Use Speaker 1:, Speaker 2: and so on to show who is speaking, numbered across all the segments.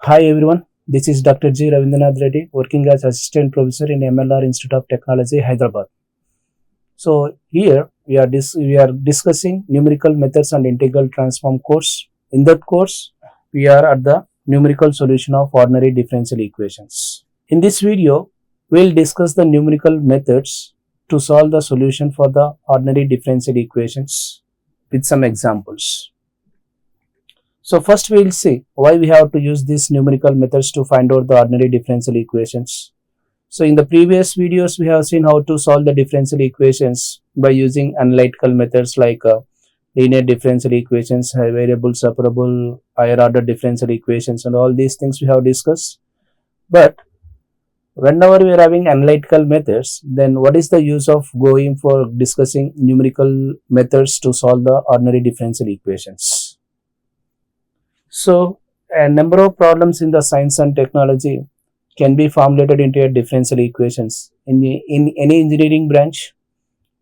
Speaker 1: Hi everyone, this is Dr.G Ravindranath Reddy, working as Assistant Professor in MLR Institute of Technology, Hyderabad. So here we are discussing numerical methods and integral transform course. In that course, we are at the numerical solution of ordinary differential equations. In this video, we will discuss the numerical methods to solve the solution for the ordinary differential equations with some examples. So first we will see why we have to use these numerical methods to find out the ordinary differential equations. So in the previous videos we have seen how to solve the differential equations by using analytical methods like linear differential equations, variable separable, higher order differential equations, and all these things we have discussed. But whenever we are having analytical methods, then what is the use of going for discussing numerical methods to solve the ordinary differential equations? So, a number of problems in the science and technology can be formulated into differential equations. In any engineering branch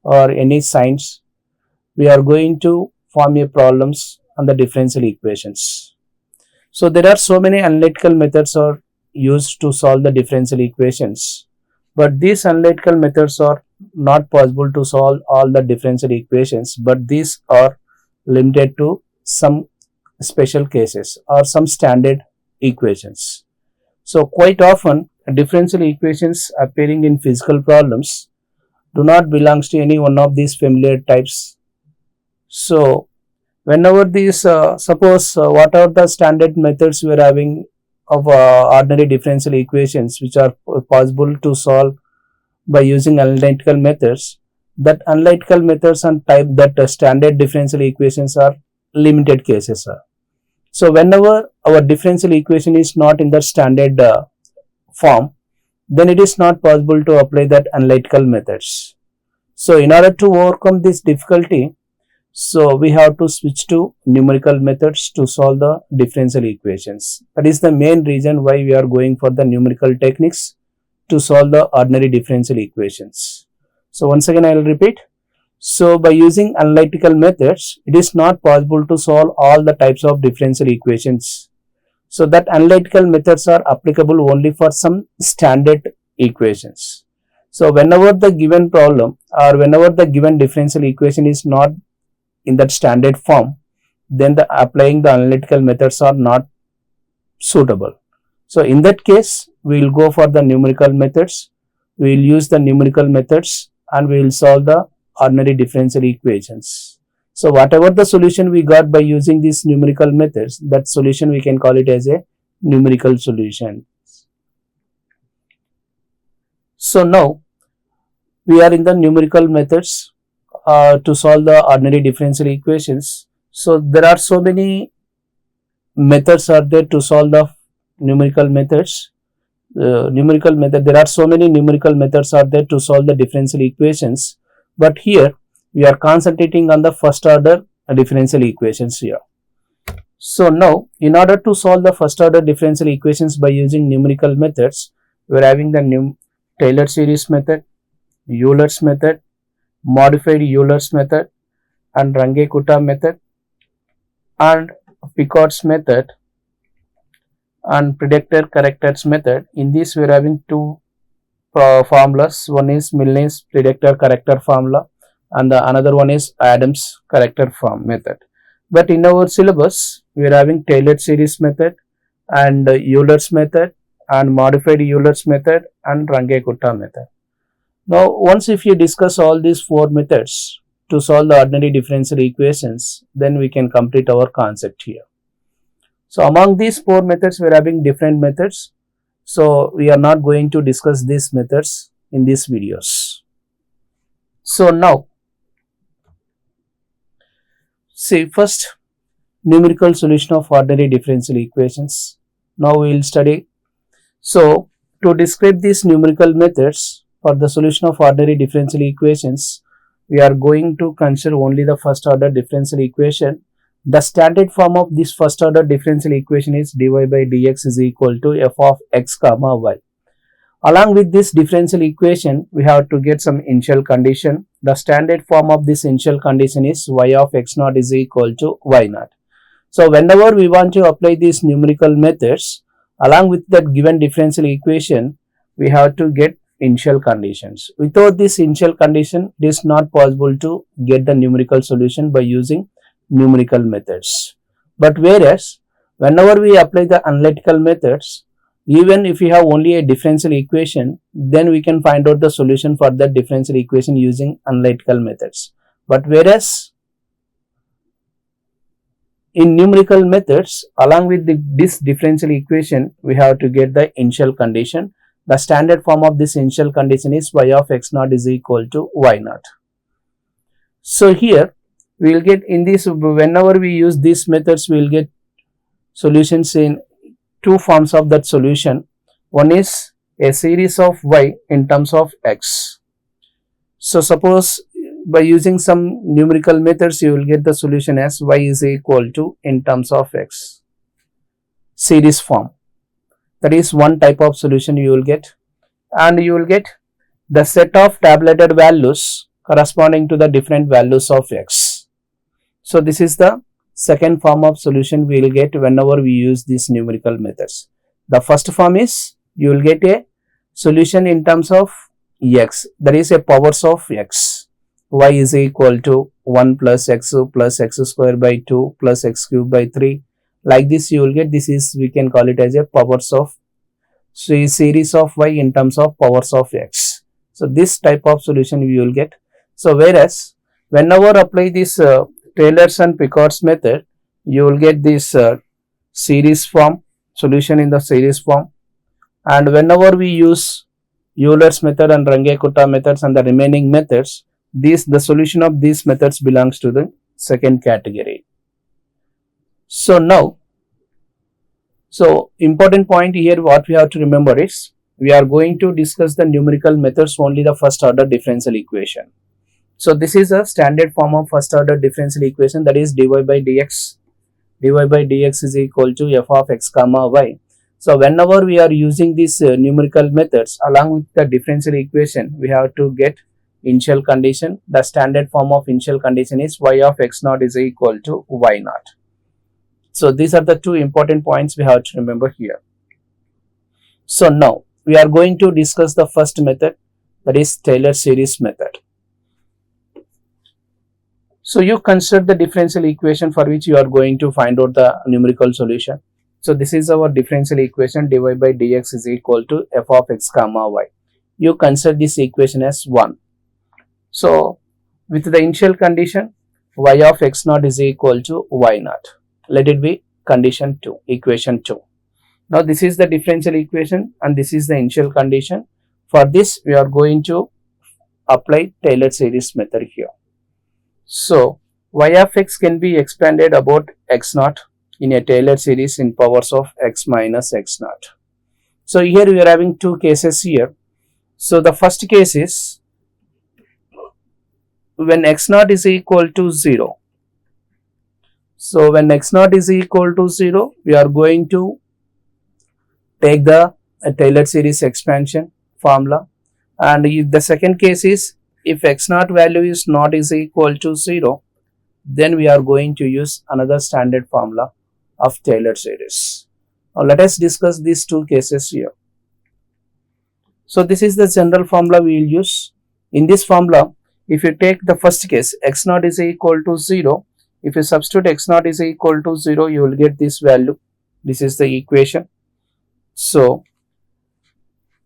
Speaker 1: or any science, we are going to form a problems on the differential equations. So, there are so many analytical methods are used to solve the differential equations, but these analytical methods are not possible to solve all the differential equations, but these are limited to some special cases or some standard equations. So quite often differential equations appearing in physical problems do not belong to any one of these familiar types. So whenever these what are the standard methods we are having of ordinary differential equations which are possible to solve by using analytical methods, that analytical methods and type that standard differential equations are limited cases. So whenever our differential equation is not in the standard form, then it is not possible to apply that analytical methods. So in order to overcome this difficulty, so we have to switch to numerical methods to solve the differential equations. That is the main reason why we are going for the numerical techniques to solve the ordinary differential equations. So once again I will repeat. So by using analytical methods, it is not possible to solve all the types of differential equations. So that analytical methods are applicable only for some standard equations. So whenever the given problem or whenever the given differential equation is not in that standard form, then applying the analytical methods are not suitable. So in that case, we will go for the numerical methods. We will use the numerical methods and we will solve the ordinary differential equations. So whatever the solution we got by using these numerical methods, that solution we can call it as a numerical solution. So now we are in the numerical methods to solve the ordinary differential equations. So there are so many methods are there to solve the numerical methods. There are so many numerical methods are there to solve the differential equations. But here we are concentrating on the first order differential equations here. So now in order to solve the first order differential equations by using numerical methods, we are having the Taylor series method, Euler's method, modified Euler's method, and Runge-Kutta method, and Picard's method, and predictor-correctors method. In this we are having two formulas. One is Milne's predictor corrector formula and the another one is Adams corrector form method. But in our syllabus we are having Taylor series method and Euler's method and modified Euler's method and Runge-Kutta method. Now once if you discuss all these four methods to solve the ordinary differential equations, then we can complete our concept here. So among these four methods we are having different methods. So we are not going to discuss these methods in these videos. So now, see first numerical solution of ordinary differential equations. Now we will study. So to describe these numerical methods for the solution of ordinary differential equations, we are going to consider only the first order differential equation. The standard form of this first order differential equation is dy by dx is equal to f of x comma y. Along with this differential equation, we have to get some initial condition. The standard form of this initial condition is y of x naught is equal to y naught. So whenever we want to apply these numerical methods, Along with that given differential equation, we have to get initial conditions. Without this initial condition, it is not possible to get the numerical solution by using numerical methods. But whereas whenever we apply the analytical methods, even if we have only a differential equation, then we can find out the solution for that differential equation using analytical methods. But whereas in numerical methods, along with this differential equation, we have to get the initial condition. The standard form of this initial condition is y of x naught is equal to y naught. So here we will get in this, whenever we use these methods, we will get solutions in two forms of that solution. One is a series of y in terms of x. So suppose by using some numerical methods, you will get the solution as y is equal to in terms of x, series form. That is one type of solution you will get, and you will get the set of tabulated values corresponding to the different values of x. So this is the second form of solution we will get whenever we use these numerical methods. The first form is you will get a solution in terms of x, that is a powers of x. Y is equal to 1 plus x square by 2 plus x cube by 3. Like this you will get, this is, we can call it as a powers of, so a series of y in terms of powers of x. So this type of solution we will get. So whereas whenever apply this Taylor's and Picard's method, you will get this series form, solution in the series form. And whenever we use Euler's method and Runge-Kutta methods and the remaining methods, the solution of these methods belongs to the second category. So now, important point here what we have to remember is, we are going to discuss the numerical methods only the first order differential equation. So this is a standard form of first order differential equation, that is dy by dx. dy by dx is equal to f of x comma y. So whenever we are using these numerical methods along with the differential equation, we have to get initial condition. The standard form of initial condition is y of x naught is equal to y naught. So these are the two important points we have to remember here. So now we are going to discuss the first method, that is Taylor series method. So you consider the differential equation for which you are going to find out the numerical solution. So this is our differential equation, dy by dx is equal to f of x comma y. You consider this equation as 1. So with the initial condition, y of x naught is equal to y naught. Let it be condition 2, equation 2. Now this is the differential equation and this is the initial condition. For this we are going to apply Taylor series method here. So y of x can be expanded about x naught in a Taylor series in powers of x minus x naught. So here we are having two cases here. So the first case is when x naught is equal to 0. So when x naught is equal to 0, we are going to take the Taylor series expansion formula. And if the second case is if x naught value is not is equal to 0, then we are going to use another standard formula of Taylor series. Now let us discuss these two cases here. So this is the general formula we will use. In this formula, if you take the first case, x naught is equal to 0, if you substitute x naught is equal to 0, you will get this value. This is the equation. So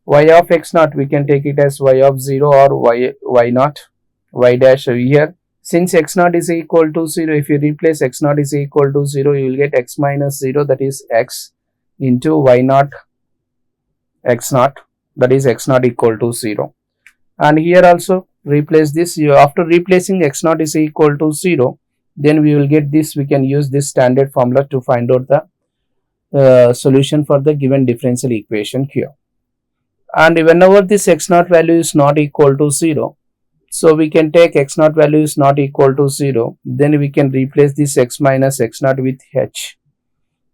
Speaker 1: y of x naught, we can take it as y of 0 or y naught, y dash here. Since x naught is equal to 0, if you replace x naught is equal to 0, you will get x minus 0, that is x, into y naught x naught, that is x naught equal to 0. And here also replace this. After replacing x naught is equal to 0, then we will get this. We can use this standard formula to find out the solution for the given differential equation here. And whenever this x naught value is not equal to 0, so we can take x naught value is not equal to 0, then we can replace this x minus x naught with h.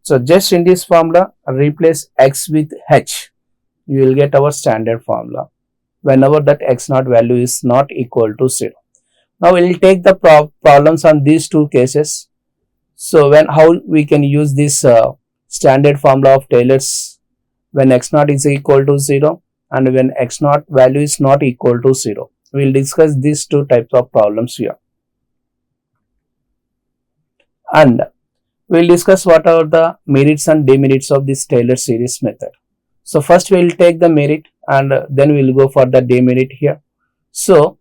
Speaker 1: So just in this formula, replace x with h, you will get our standard formula whenever that x naught value is not equal to 0. Now we will take the problems on these two cases. So how we can use this standard formula of Taylor's when x naught is equal to 0 and when x naught value is not equal to 0. We will discuss these two types of problems here. And we will discuss what are the merits and demerits of this Taylor series method. So first we will take the merit and then we will go for the demerit here. So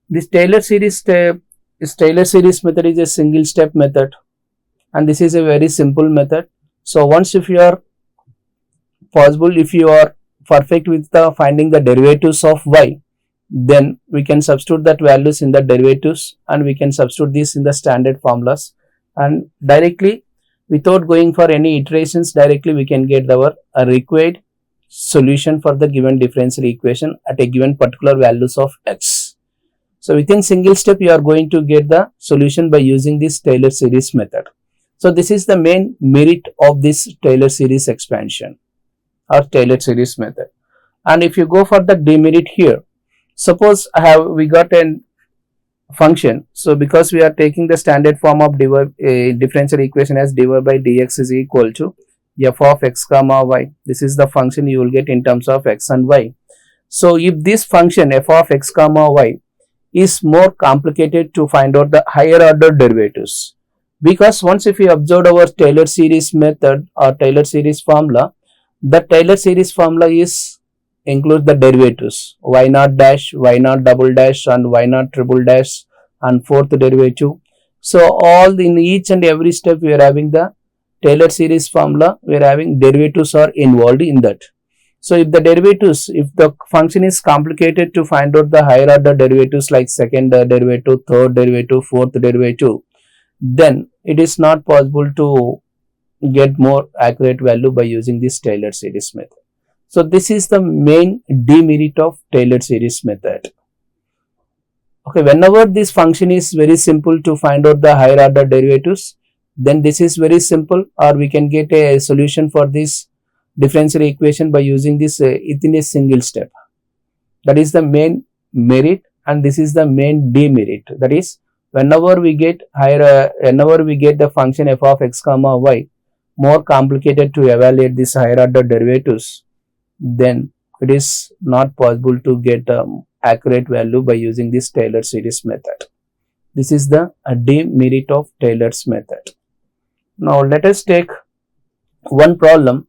Speaker 1: this Taylor series method is a single step method, and this is a very simple method. So once if you are perfect with finding the derivatives of y, then we can substitute that values in the derivatives and we can substitute this in the standard formulas, and directly without going for any iterations, directly we can get our required solution for the given differential equation at a given particular values of x. So within single step you are going to get the solution by using this Taylor series method. So this is the main merit of this Taylor series expansion or Taylor series method. And if you go for the demerit here, suppose we got a function. So because we are taking the standard form of differential equation as dy by dx is equal to f of x comma y. This is the function you will get in terms of x and y. So if this function f of x comma y is more complicated to find out the higher order derivatives, because once if you observe our Taylor series method or Taylor series formula, the Taylor series formula includes the derivatives y naught dash, y naught double dash and y naught triple dash and fourth derivative. So all in each and every step we are having the Taylor series formula, we are having derivatives are involved in that. So if the function is complicated to find out the higher order derivatives like second derivative, third derivative, fourth derivative, then it is not possible to get more accurate value by using this Taylor series method. So this is the main demerit of Taylor series method. Okay, whenever this function is very simple to find out the higher order derivatives, then this is very simple, or we can get a solution for this differential equation by using this within a single step. That is the main merit, and this is the main demerit. That is, whenever we get the function f of x comma y more complicated to evaluate this higher order derivatives, then it is not possible to get accurate value by using this Taylor series method. This is the demerit of Taylor's method. Now let us take one problem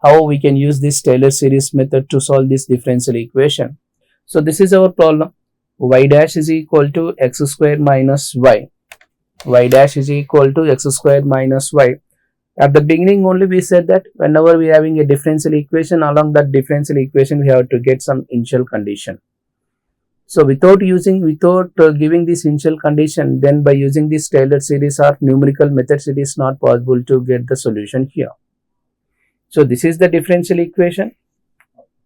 Speaker 1: how we can use this Taylor series method to solve this differential equation. So this is our problem. Y dash is equal to x square minus y. Y dash is equal to x square minus y. At the beginning only we said that whenever we are having a differential equation, along that differential equation we have to get some initial condition. So without giving this initial condition, then by using this Taylor series or numerical methods, it is not possible to get the solution here. So this is the differential equation.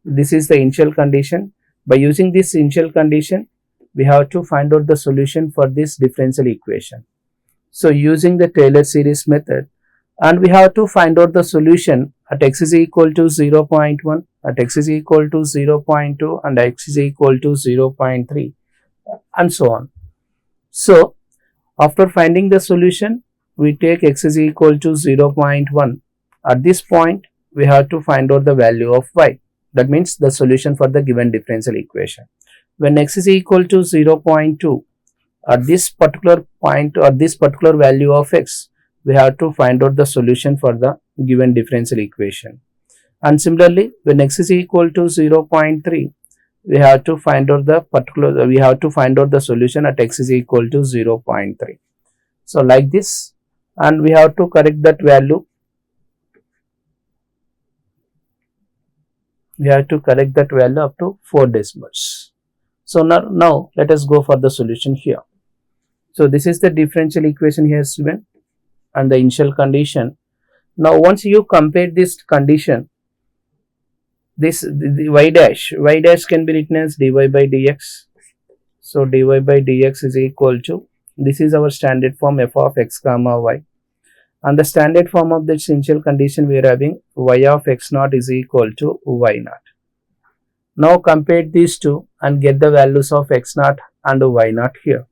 Speaker 1: This is the initial condition. By using this initial condition, we have to find out the solution for this differential equation. So using the Taylor series method, and we have to find out the solution at x is equal to 0.1, at x is equal to 0.2 and x is equal to 0.3 and so on. So after finding the solution, we take x is equal to 0.1. At this point, we have to find out the value of y. That means the solution for the given differential equation. When x is equal to 0.2, at this particular point or this particular value of x, we have to find out the solution for the given differential equation. And similarly, when x is equal to 0.3, we have to find out the solution at x is equal to 0.3. So like this, and we have to correct that value. We have to correct that value up to 4 decimals. So now let us go for the solution here. So this is the differential equation here given and the initial condition. Now once you compare this condition, the y dash can be written as dy by dx. So dy by dx is equal to, this is our standard form f of x comma y, and the standard form of this initial condition we are having y of x naught is equal to y naught. Now compare these two and get the values of x naught and y naught here.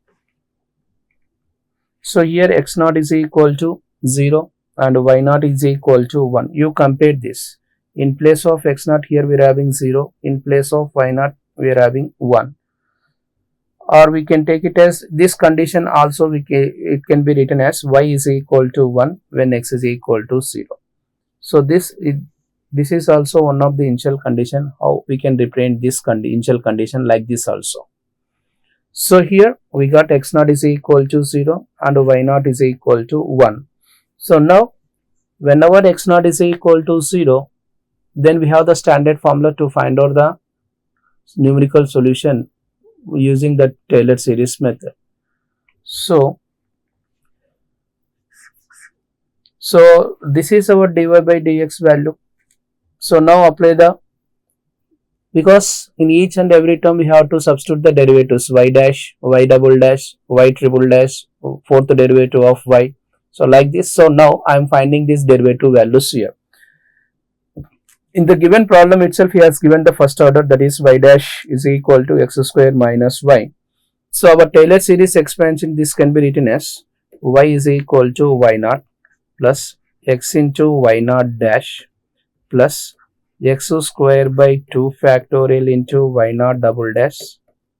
Speaker 1: So here x naught is equal to 0 and y naught is equal to 1. You compare this. In place of x naught here we are having 0. In place of y naught we are having 1. Or we can take it as this condition also it can be written as y is equal to 1 when x is equal to 0. So this is also one of the initial condition how we can represent this initial condition like this also. So here we got x naught is equal to 0 and y naught is equal to 1. So now whenever x naught is equal to 0, then we have the standard formula to find out the numerical solution using the Taylor series method. So this is our dy by dx value. So now apply the, because in each and every term we have to substitute the derivatives y dash, y double dash, y triple dash, fourth derivative of y. So like this. So now I am finding these derivative values here. In the given problem itself, he has given the first order, that is y dash is equal to x square minus y. So our Taylor series expansion, this can be written as y is equal to y naught plus x into y naught dash plus x square by 2 factorial into y naught double dash.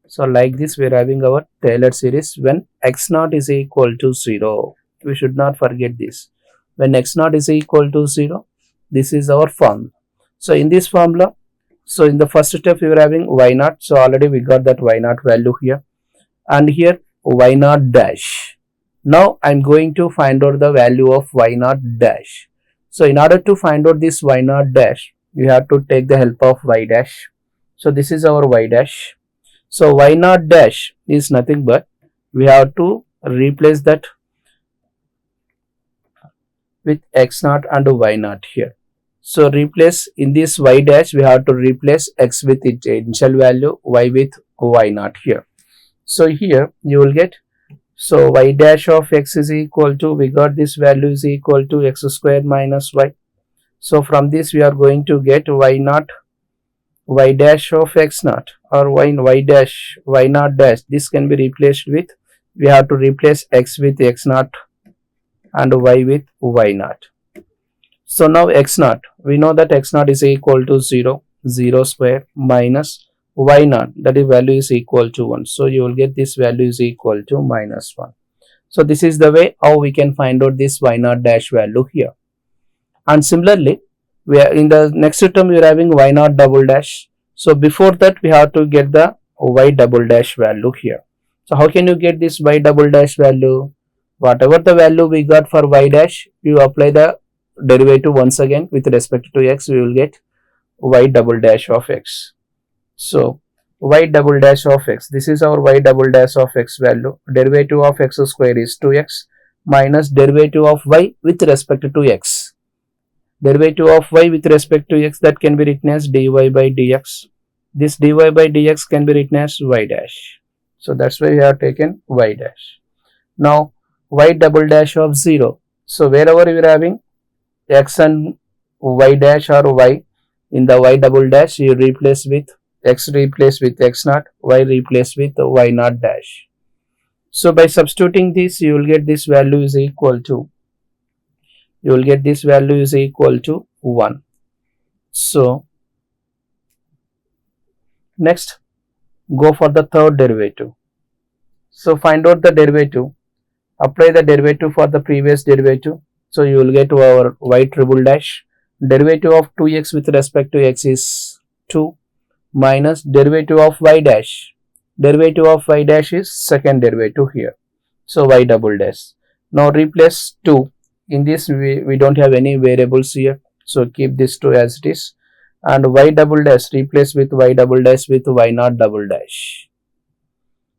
Speaker 1: So like this we are having our Taylor series when x naught is equal to 0. We should not forget this. When x naught is equal to 0, this is our formula. So in this formula, so in the first step we were having y naught. So already we got that y naught value here, and here y naught dash. Now I am going to find out the value of y naught dash. So in order to find out this y naught dash, you have to take the help of y dash. So this is our y dash. So y naught dash is nothing but we have to replace that with x naught and y naught here. So replace in this y dash, we have to replace x with its initial value, y with y naught here. So here you will get, so y dash of x is equal to, we got this value is equal to x square minus y. So from this we are going to get y naught, y dash of x naught, or y dash, y naught dash. This can be replaced with, we have to replace x with x naught and y with y naught. So now x naught, we know that x naught is equal to 0, 0 square minus y naught, that is value is equal to 1. So you will get this value is equal to minus 1. So this is the way how we can find out this y naught dash value here. And similarly, we are in the next term we are having y naught double dash. So before that we have to get the y double dash value here. So how can you get this y double dash value? Whatever the value we got for y dash, you apply the derivative once again with respect to x, we will get y double dash of x. So y double dash of x, this is our y double dash of x value. Derivative of x square is 2x minus derivative of y with respect to x. Derivative of y with respect to x, that can be written as dy by dx. This dy by dx can be written as y dash. So that's why we have taken y dash. Now y double dash of 0. So wherever we are having x and y dash or y, in the y double dash you replace with x, replace with x naught, y replace with y naught dash. So by substituting this, you will get this value is equal to, you will get this value is equal to 1. So next go for the third derivative. So find out the derivative, apply the derivative for the previous derivative. So you will get our y triple dash. Derivative of 2x with respect to x is 2 minus derivative of y dash. Derivative of y dash is second derivative here. So y double dash. Now replace 2. In this we don't have any variables here. So keep this 2 as it is. And y double dash replace with y double dash with y naught double dash.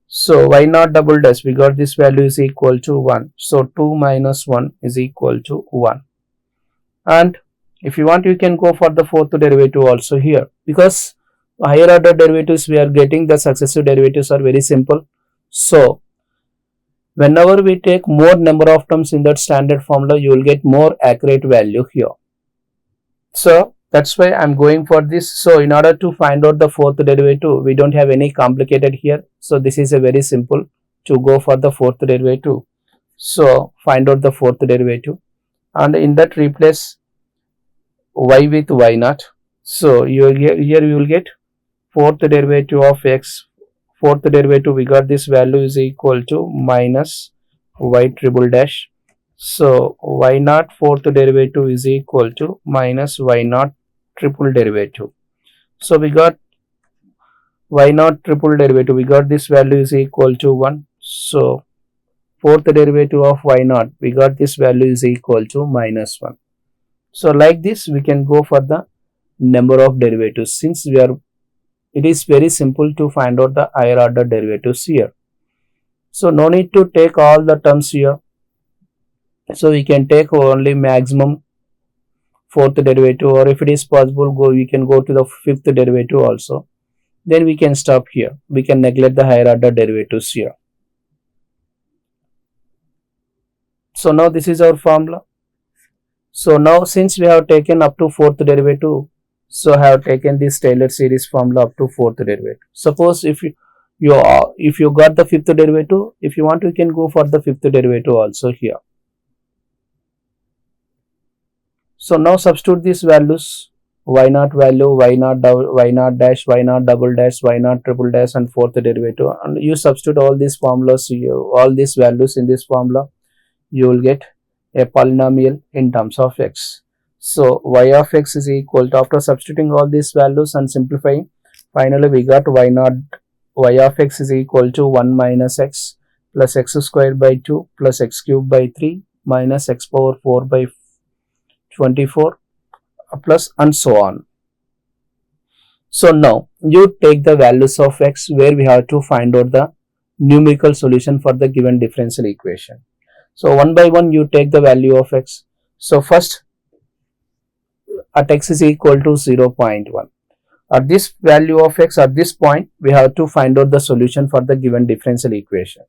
Speaker 1: So y naught double dash, we got this value is equal to 1. So 2 minus 1 is equal to 1. And if you want, you can go for the fourth derivative also here, because higher order derivatives we are getting, the successive derivatives are very simple. So whenever we take more number of terms in that standard formula, you will get more accurate value here. So that's why I'm going for this. So in order to find out the fourth derivative, we don't have any complicated here. So this is a very simple to go for the fourth derivative. So find out the fourth derivative, and in that replace y with y naught. So here you will get fourth derivative of x. Fourth derivative, we got this value is equal to minus y triple dash. So y naught fourth derivative is equal to minus y naught triple derivative. So we got y naught triple derivative, we got this value is equal to 1. So fourth derivative of y naught, we got this value is equal to minus 1. So like this we can go for the number of derivatives, since it is very simple to find out the higher order derivatives here. So no need to take all the terms here. So we can take only maximum fourth derivative, or if it is possible, we can go to the fifth derivative also. Then we can stop here. We can neglect the higher order derivatives here. So now this is our formula. So now since we have taken up to fourth derivative, so I have taken this Taylor series formula up to fourth derivative. Suppose if you got the fifth derivative, if you want, you can go for the fifth derivative also here. So now substitute these values: y naught value, y naught dash, y naught double dash, y naught triple dash, and fourth derivative, and you substitute all these formulas, all these values in this formula, you will get a polynomial in terms of x. So y of x is equal to, after substituting all these values and simplifying, finally we got y of x is equal to 1 minus x plus x squared by 2 plus x cubed by 3 minus x power 4 by 24 plus and so on. So now you take the values of x where we have to find out the numerical solution for the given differential equation. So one by one you take the value of x. So first, at x is equal to 0.1. At this value of x, at this point, we have to find out the solution for the given differential equation.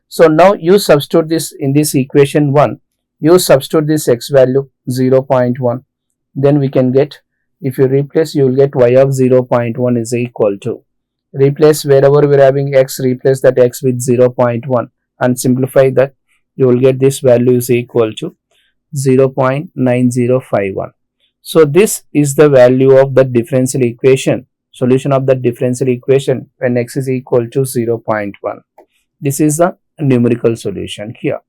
Speaker 1: So now you substitute this in this equation 1. You substitute this x value 0.1. Then we can get, if you replace, you will get y of 0.1 is equal to, replace wherever we are having x, replace that x with 0.1 and simplify that, you will get this value is equal to 0.9051. So this is the value of the differential equation, solution of the differential equation when x is equal to 0.1. This is the numerical solution here.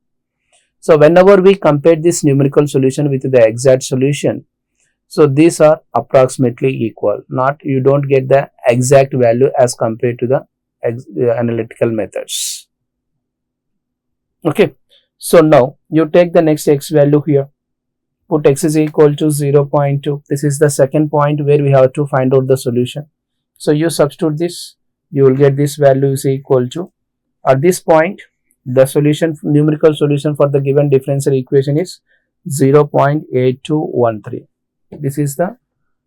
Speaker 1: So whenever we compare this numerical solution with the exact solution, so these are approximately equal. You don't get the exact value as compared to the analytical methods. Okay. So now you take the next x value here. Put x is equal to 0.2. This is the second point where we have to find out the solution. So you substitute this, you will get this value is equal to, at this point, the solution, numerical solution for the given differential equation is 0.8213. This is the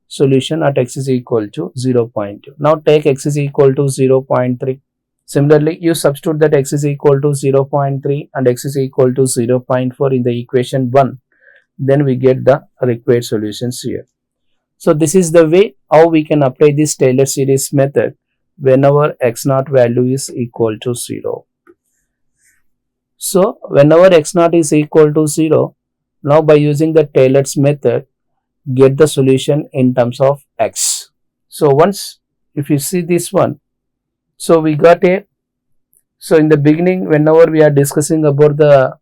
Speaker 1: solution at x is equal to 0.2. Now take x is equal to 0.3. Similarly, you substitute that x is equal to 0.3 and x is equal to 0.4 in the equation 1. Then we get the required solutions here. So this is the way how we can apply this Taylor series method whenever x naught value is equal to 0. So whenever x naught is equal to 0, now by using the Taylor's method, get the solution in terms of x. So once, if you see this one, so we got so in the beginning, whenever we are discussing about the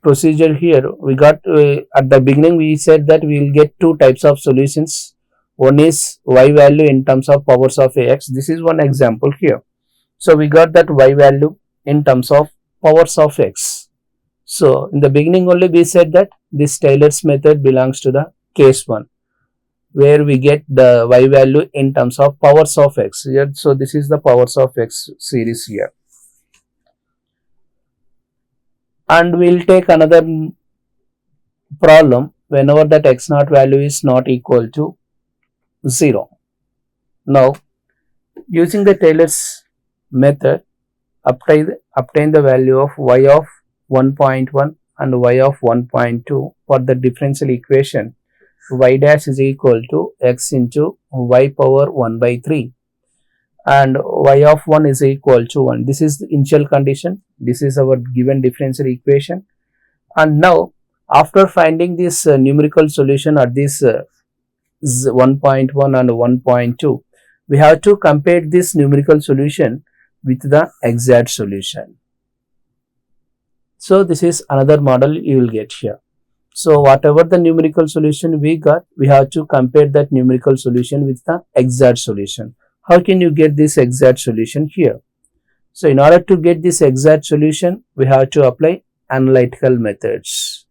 Speaker 1: procedure here, we got at the beginning we said that we will get two types of solutions. One is y value in terms of powers of ax. This is one example here. So we got that y value in terms of powers of x. So in the beginning only we said that this Taylor's method belongs to the case 1, where we get the y value in terms of powers of x here. So this is the powers of x series here. And we will take another problem whenever that x naught value is not equal to 0. Now, using the Taylor's method, obtain the value of y of 1.1 and y of 1.2 for the differential equation y dash is equal to x into y power 1 by 3 and y of 1 is equal to 1. This is the initial condition. This is our given differential equation. And now, after finding this numerical solution at this 1.1 and 1.2. We have to compare this numerical solution with the exact solution. So this is another model you will get here. So whatever the numerical solution we got, we have to compare that numerical solution with the exact solution. How can you get this exact solution here? So in order to get this exact solution, we have to apply analytical methods.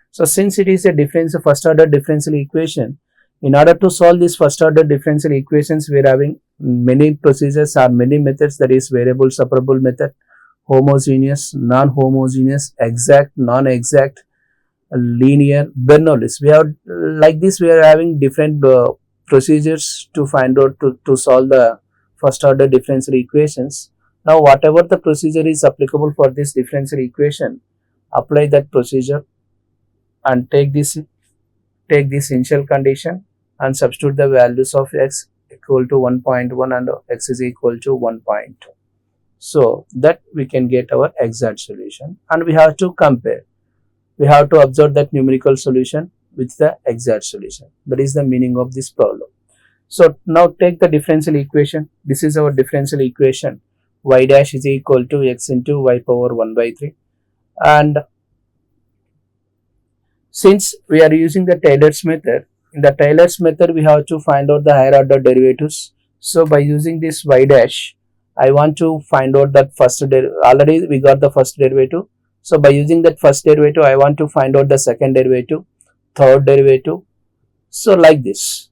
Speaker 1: So since it is a first order differential equation, in order to solve this first order differential equations, we are having many procedures or many methods, that is variable separable method, homogeneous, non-homogeneous, exact, non-exact, linear, Bernoulli's. We have like this, we are having different procedures to find out to solve the first order differential equations. Now whatever the procedure is applicable for this differential equation, apply that procedure and take this initial condition and substitute the values of x equal to 1.1 and x is equal to 1.2. So that we can get our exact solution, and we have to compare. We have to observe that numerical solution with the exact solution. That is the meaning of this problem. So now take the differential equation. This is our differential equation. Y dash is equal to x into y power 1 by 3. And since we are using the Taylor's method, in the Taylor's method we have to find out the higher order derivatives. So by using this y dash, I want to find out that first already we got the first derivative. So by using that first derivative, I want to find out the second derivative, third derivative. So like this.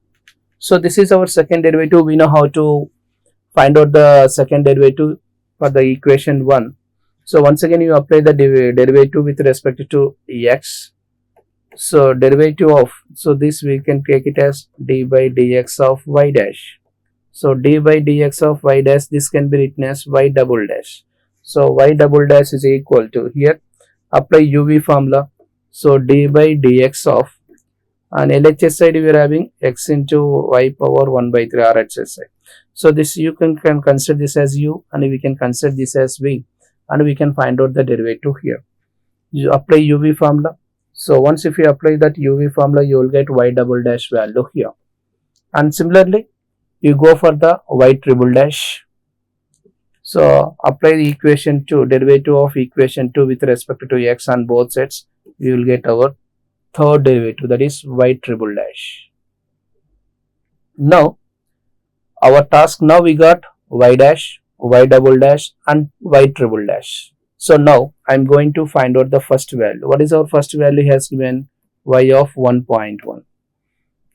Speaker 1: So this is our second derivative. We know how to find out the second derivative for the equation 1. So once again you apply the derivative with respect to x. So derivative of, so this we can take it as d by dx of y dash. So d by dx of y dash, this can be written as y double dash. So y double dash is equal to, here apply UV formula. So d by dx of, and LHS side we are having x into y power 1 by 3 RHS side. So this you can consider this as u, and we can consider this as v, and we can find out the derivative here. You apply UV formula. So once if you apply that UV formula, you will get y double dash value here. And similarly, you go for the y triple dash. So apply the equation 2, derivative of equation 2 with respect to x on both sides. You will get our third derivative, that is y triple dash. Now our task, now we got y dash, y double dash and y triple dash. So now I am going to find out the first value. What is our first value? Has given y of 1.1.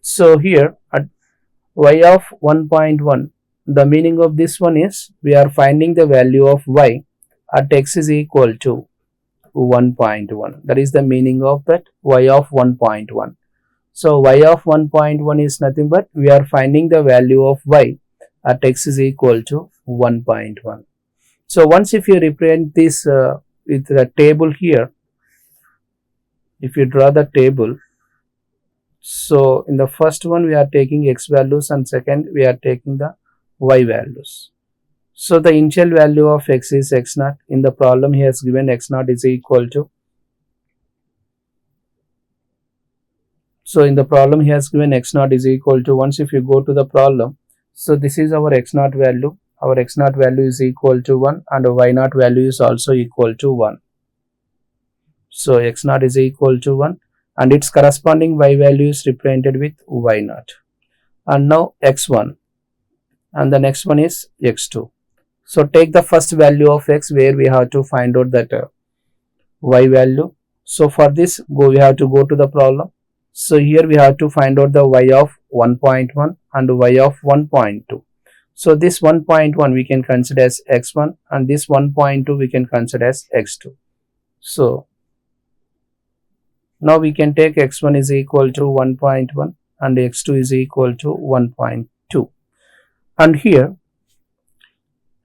Speaker 1: So here at y of 1.1, the meaning of this one is we are finding the value of y at x is equal to 1.1. That is the meaning of that y of 1.1. So y of 1.1 is nothing but we are finding the value of y at x is equal to 1.1. So once if you represent this with the table here, if you draw the table, so in the first one we are taking x values and second we are taking the y values. So the initial value of x is x0. In the problem he has given x0 is equal to, so in the problem he has given x0 is equal to, once if you go to the problem, so this is our x0 value. Our x0 value is equal to 1 and y0 value is also equal to 1. So x0 is equal to 1 and its corresponding y value is represented with y0. And now x1 and the next one is x2. So take the first value of x where we have to find out that y value. So for this we have to go to the problem. So here we have to find out the y of 1.1 and y of 1.2. So this 1.1 we can consider as x1 and this 1.2 we can consider as x2. So now we can take x1 is equal to 1.1 and x2 is equal to 1.2. And here,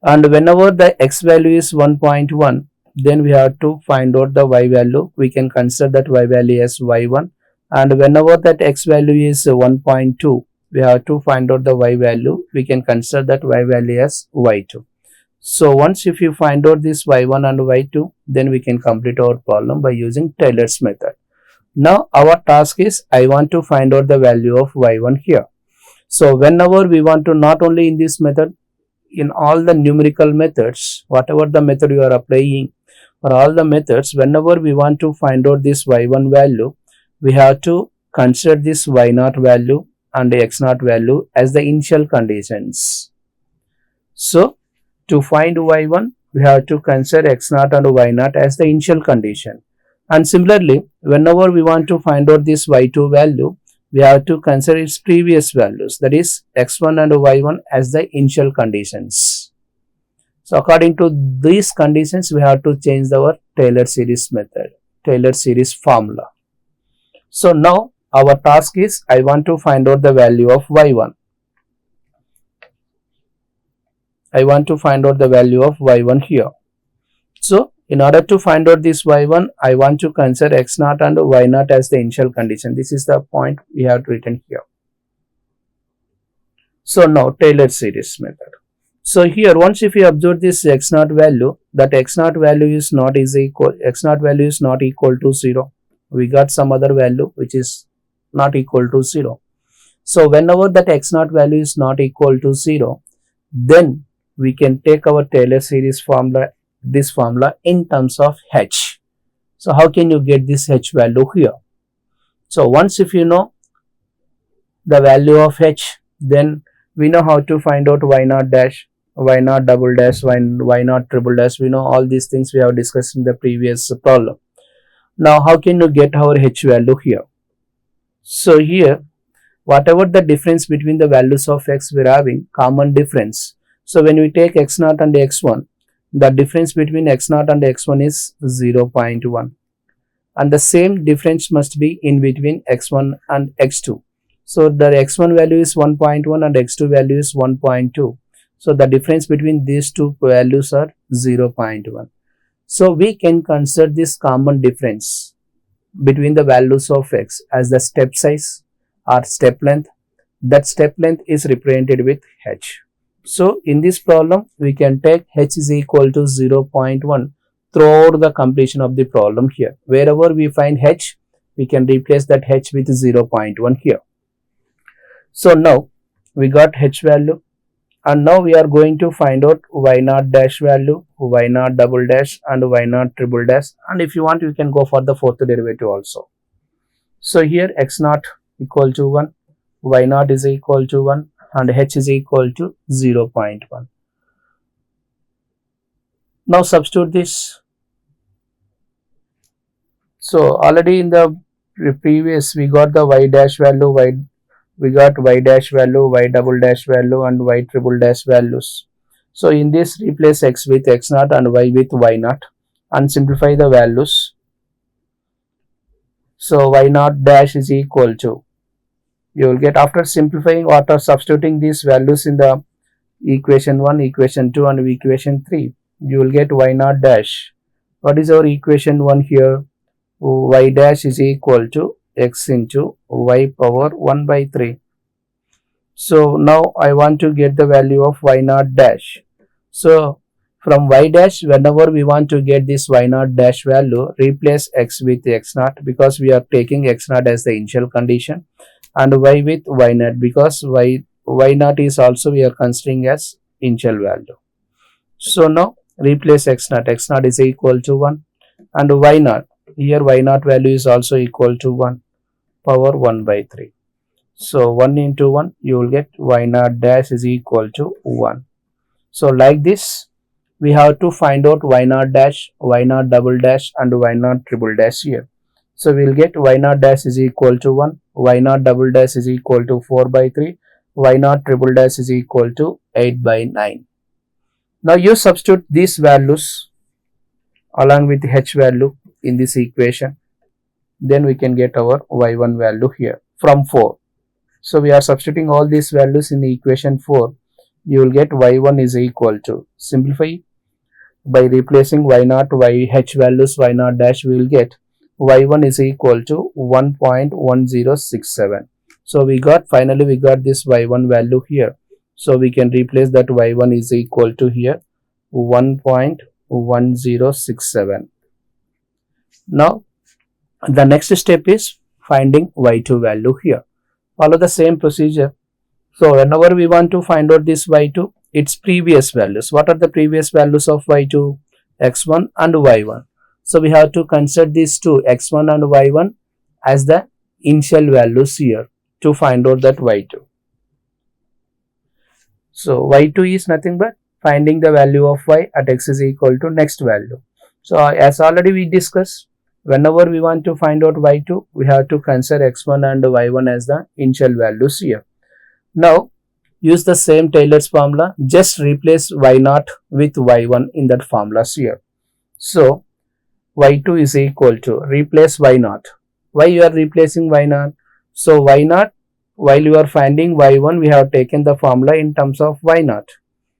Speaker 1: and whenever the x value is 1.1, then we have to find out the y value. We can consider that y value as y1, and whenever that x value is 1.2, we have to find out the y value. We can consider that y value as y2. So once if you find out this y1 and y2, then we can complete our problem by using Taylor's method. Now our task is I want to find out the value of y1 here. So whenever we want to, not only in this method, in all the numerical methods, whatever the method you are applying, for all the methods, whenever we want to find out this y1 value, we have to consider this y0 value and x0 value as the initial conditions. So to find y1, we have to consider x0 and y0 as the initial condition. And similarly, whenever we want to find out this y2 value, we have to consider its previous values, that is x1 and y1 as the initial conditions. So according to these conditions, we have to change our Taylor series method, Taylor series formula. So now our task is I want to find out the value of y1. I want to find out the value of y1 here. So in order to find out this y1, I want to consider x0 and y0 as the initial condition. This is the point we have written here. So now Taylor series method. So here, once if you observe this x0 value, that x0 value is not equal to 0. We got some other value which is not equal to 0. So whenever that x0 value is not equal to 0, then we can take our Taylor series formula, this formula in terms of h. So how can you get this h value here? So once if you know the value of h, then we know how to find out y0 dash, y0 double dash, y0 triple dash. We know all these things we have discussed in the previous problem. Now how can you get our h value here? So here, whatever the difference between the values of x, we are having common difference. So when we take x0 and x1, the difference between x0 and x1 is 0.1, and the same difference must be in between x1 and x2. So the x1 value is 1.1 and x2 value is 1.2. So the difference between these two values are 0.1. So we can consider this common difference between the values of x as the step size or step length. That step length is represented with h. So in this problem, we can take h is equal to 0.1 throughout the completion of the problem here. Wherever we find h, we can replace that h with 0.1 here. So now we got h value, and now we are going to find out y0 dash value, y0 double dash and y0 triple dash, and if you want you can go for the fourth derivative also. So here x0 equal to 1, y0 is equal to 1 and h is equal to 0.1. Now substitute this. So already in the previous we got the y dash value, we got y dash value, y double dash value and y triple dash values. So in this replace x with x0 and y with y0 and simplify the values. So y0 dash is equal to, you will get, after simplifying or substituting these values in the equation 1, equation 2 and equation 3, you will get y0 dash. What is our equation 1 here? Y dash is equal to x into y power 1 by 3. So now I want to get the value of y0 dash. So from y dash, whenever we want to get this y0 dash value, replace x with x0 because we are taking x0 as the initial condition, and y with y0 because y0 is also we are considering as initial value. So now replace x0 is equal to 1 and y0, here y0 value is also equal to 1 power 1 by 3. So 1 into 1, you will get y0 dash is equal to 1. So like this, we have to find out y0 dash, y0 double dash and y0 triple dash here. So we will get y0 dash is equal to 1, y0 double dash is equal to 4 by 3, y0 triple dash is equal to 8 by 9. Now you substitute these values along with h value in this equation. Then we can get our y1 value here from 4. So we are substituting all these values in the equation 4. You will get y1 is equal to, simplify by replacing y0, h values, y0 dash, we will get y1 is equal to 1.1067. So finally we got this y1 value here. So we can replace that y1 is equal to here 1.1067. Now The next step is finding y2 value here. Follow the same procedure. So whenever we want to find out this y2, its previous values. What are the previous values of y2? X1 and y1. So we have to consider these two, x1 and y1, as the initial values here to find out that y2. So y2 is nothing but finding the value of y at x is equal to next value. So as already we discussed, whenever we want to find out y2, we have to consider x1 and y1 as the initial values here. Now use the same Taylor's formula, just replace y0 with y1 in that formula here. So y2 is equal to, replace y0. Why you are replacing y0? So y0, while you are finding y1, we have taken the formula in terms of y0.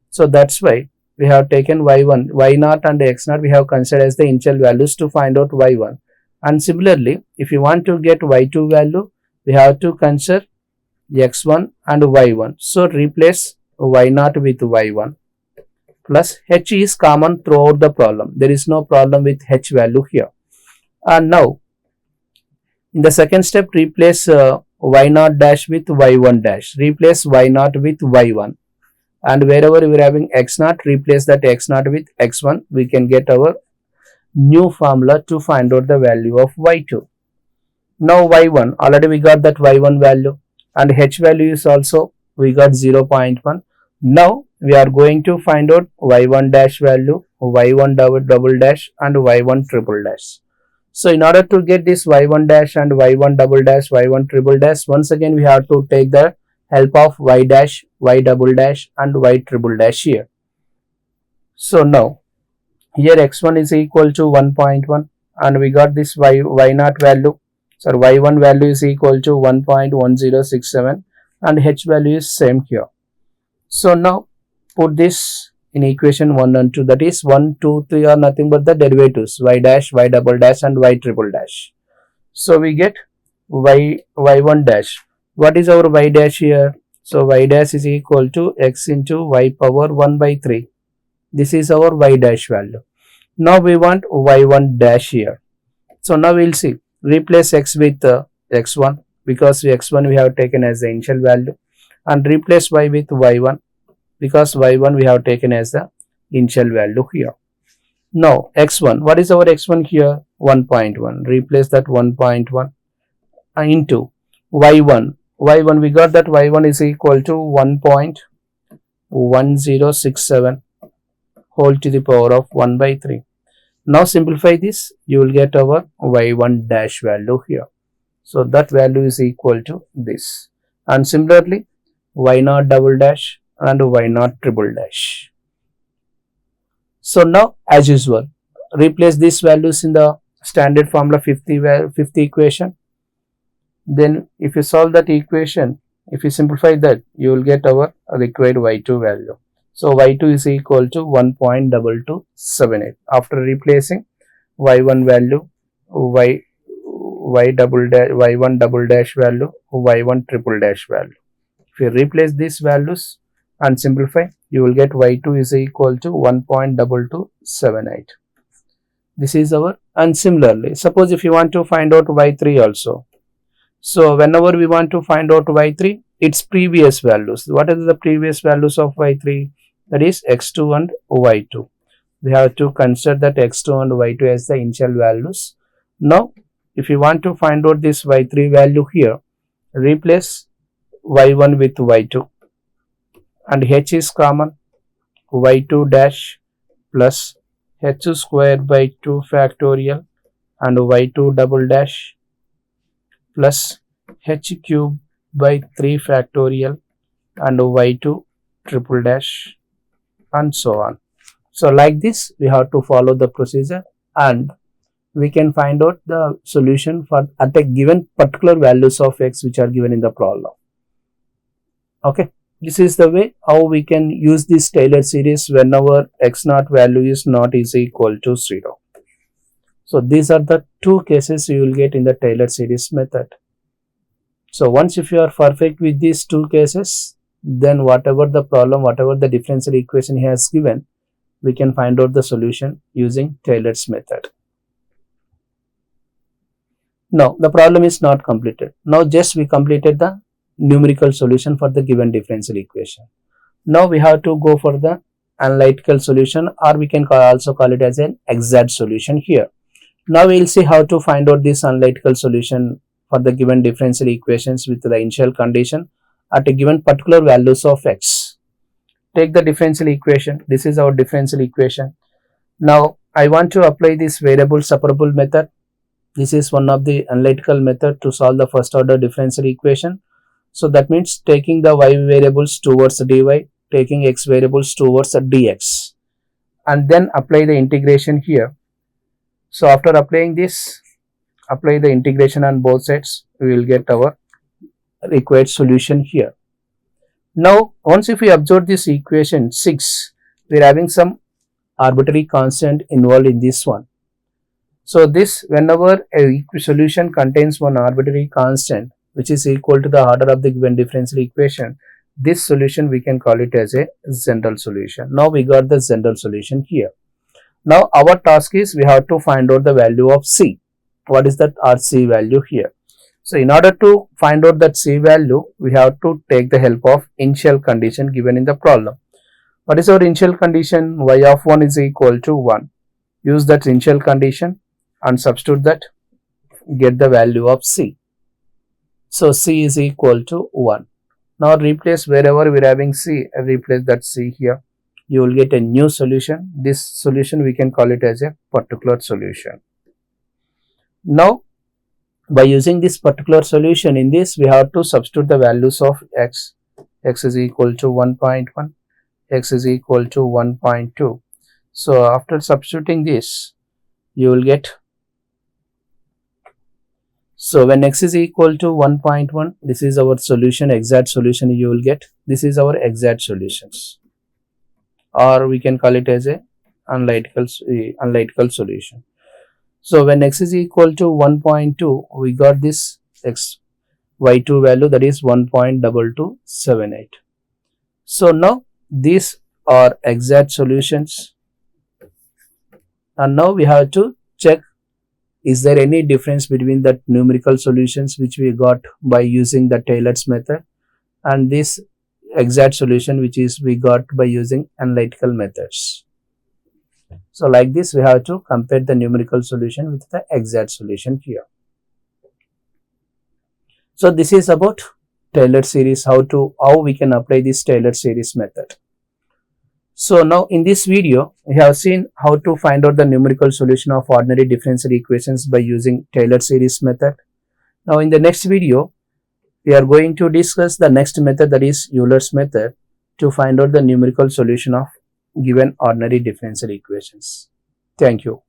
Speaker 1: So that's why we have taken y1, y0 and x0 we have considered as the initial values to find out y1. And similarly, if you want to get y2 value, we have to consider x1 and y1. So replace y0 with y1 plus h is common throughout the problem. There is no problem with h value here. And now in the second step, replace y0 dash with y1 dash. Replace y0 with y1. And wherever we are having x0, replace that x0 with x1. We can get our new formula to find out the value of y2. Now y1, already we got that y1 value, and h value is also we got 0.1. Now we are going to find out y1 dash value, y1 double dash and y1 triple dash. So in order to get this y1 dash and y1 double dash, y1 triple dash, once again we have to take the help of y dash, y double dash and y triple dash here. So now here x1 is equal to 1.1 and we got this y0 value. So y1 value is equal to 1.1067 and h value is same here. So now put this in equation 1 and 2, that is 1, 2, 3 are nothing but the derivatives, y dash, y double dash and y triple dash. So we get y1 dash. What is our y dash here? So y dash is equal to x into y power 1 by 3. This is our y dash value. Now we want y1 dash here. So now we'll see. Replace x with x1 because x1 we have taken as the initial value, and replace y with y1 because y1 we have taken as the initial value here. Now x1, what is our x1 here? 1.1. Replace that 1.1 into y1. y1 we got that y1 is equal to 1.1067 whole to the power of 1 by 3. Now simplify this, you will get our y1 dash value here. So that value is equal to this. And similarly, y0 double dash and y0 triple dash. So now as usual, replace these values in the standard formula 50 equation. Then if you solve that equation, if you simplify that, you will get our required y2 value. So y2 is equal to 1.2278. After replacing y1 value, y1 double dash value, y1 triple dash value. If you replace these values and simplify, you will get y2 is equal to 1.2278. This is our, and similarly, suppose if you want to find out y3 also. So whenever we want to find out y3, its previous values. What are the previous values of y3? That is x2 and y2. We have to consider that x2 and y2 as the initial values. Now if you want to find out this y3 value here, replace y1 with y2 and h is common, y2 dash plus h square by 2 factorial and y2 double dash plus h cube by 3 factorial and y2 triple dash and so on. So like this we have to follow the procedure and we can find out the solution for at a given particular values of x which are given in the problem. Okay, this is the way how we can use this Taylor series whenever x0 value is not is equal to 0. So these are the two cases you will get in the Taylor series method. So once if you are perfect with these two cases, then whatever the problem, whatever the differential equation he has given, we can find out the solution using Taylor's method. Now the problem is not completed. Now just we completed the numerical solution for the given differential equation. Now we have to go for the analytical solution, or we can also call it as an exact solution here. Now we will see how to find out this analytical solution for the given differential equations with the initial condition at a given particular values of x. Take the differential equation. This is our differential equation. Now I want to apply this variable separable method. This is one of the analytical method to solve the first order differential equation. So that means taking the y variables towards dy, taking x variables towards dx, and then apply the integration here. So after applying this, apply the integration on both sides, we will get our required solution here. Now once if we observe this equation 6, we are having some arbitrary constant involved in this one. So this, whenever a solution contains one arbitrary constant which is equal to the order of the given differential equation, this solution we can call it as a general solution. Now we got the general solution here. Now our task is we have to find out the value of c. What is that our c value here? So in order to find out that c value, we have to take the help of initial condition given in the problem. What is our initial condition? Y of 1 is equal to 1. Use that initial condition and substitute that, get the value of c. So c is equal to 1. Now replace wherever we are having c, replace that c here. You will get a new solution. This solution we can call it as a particular solution. Now by using this particular solution, in this we have to substitute the values of x. X is equal to 1.1, x is equal to 1.2. So after substituting this, you will get, so when x is equal to 1.1, this is our solution, exact solution you will get. This is our exact solutions, or we can call it as a analytical solution. So when x is equal to 1.2, we got this x y2 value, that is 1.2278. So now these are exact solutions, and now we have to check, is there any difference between the numerical solutions which we got by using the Taylor's method and this exact solution which is we got by using analytical methods. So like this we have to compare the numerical solution with the exact solution here. So this is about Taylor series, how we can apply this Taylor series method. So now in this video we have seen how to find out the numerical solution of ordinary differential equations by using Taylor series method. Now in the next video we are going to discuss the next method, that is Euler's method, to find out the numerical solution of given ordinary differential equations. Thank you.